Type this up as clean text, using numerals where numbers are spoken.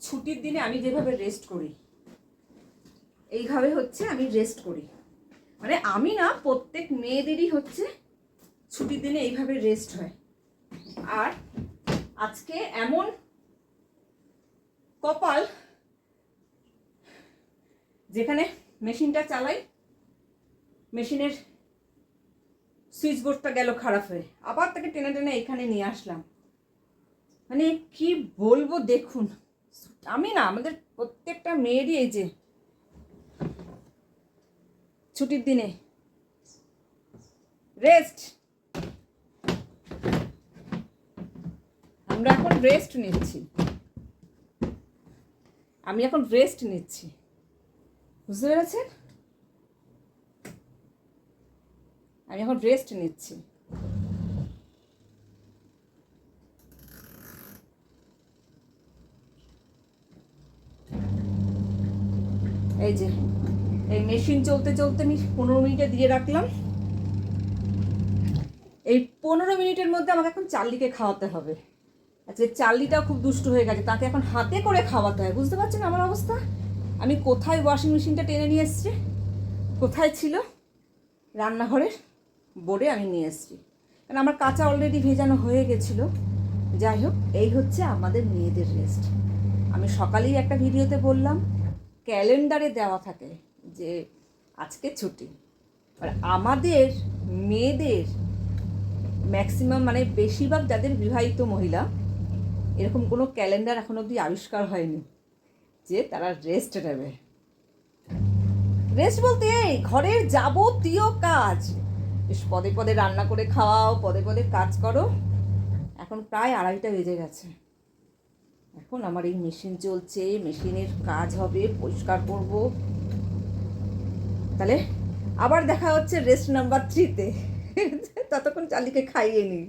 ছুটির দিনে আমি যেভাবে রেস্ট করি, এইভাবে হচ্ছে আমি রেস্ট করি। মানে আমি না, প্রত্যেক মেয়েদেরই হচ্ছে ছুটির দিনে এইভাবে রেস্ট হয়। আর আজকে এমন কপাল, যেখানে মেশিনটা চালাই, মেশিনের সুইচ বোর্ডটা গেল খারাপ হয়ে, আবার তাকে টেনে টেনে এখানে নিয়ে আসলাম। মানে কি বলবো, দেখুন আমি না, আমাদের প্রত্যেকটা মেয়েরই এই যে ছুটির দিনে রেস্ট, আমরা এখন রেস্ট নিচ্ছি, আমি এখন রেস্ট নিচ্ছি, বুঝতে পেরেছেন? আমি এখন রেস্ট নিচ্ছি। এই যে এই মেশিন চলতে চলতে আমি 15 মিনিটে দিয়ে রাখলাম। এই 15 মিনিটের মধ্যে আমাকে এখন চার্লিকে খাওয়াতে হবে। আচ্ছা, চার্লিটাও খুব দুষ্টু হয়ে গেছে, তাকে এখন হাতে করে খাওয়াতে হয়। বুঝতে পারছেন আমার অবস্থা? আমি কোথায় ওয়াশিং মেশিনটা টেনে নিয়ে এসেছি, কোথায় ছিল, রান্নাঘরের বোর্ডে আমি নিয়ে এসেছি, কারণ আমার কাঁচা অলরেডি ভেজানো হয়ে গেছিলো। যাই হোক, এই হচ্ছে আমাদের মেয়েদের রেস্ট। আমি সকালেই একটা ভিডিওতে বললাম, ক্যালেন্ডারে দেওয়া থাকে যে আজকে ছুটি। আর আমাদের মেয়েদের ম্যাক্সিমাম, মানে বেশিরভাগ যাদের বিবাহিত মহিলা, এরকম কোনো ক্যালেন্ডার এখন অবধি আবিষ্কার হয়নি যে তারা রেস্ট নেবে। রেস্ট বলতে এই ঘরের যাবতীয় কাজ, বেশ পদে পদে রান্না করে খাওয়াও, পদে পদে কাজ করো। এখন প্রায় 2:30 বেজে গেছে। এখন আমার এই মেশিন চলছে, মেশিনের কাজ হবে, পরিষ্কার করব। তাহলে আবার দেখা হচ্ছে রেস্ট নাম্বার 3-তে। ততক্ষণ চার্লিকে খাইয়ে নিই।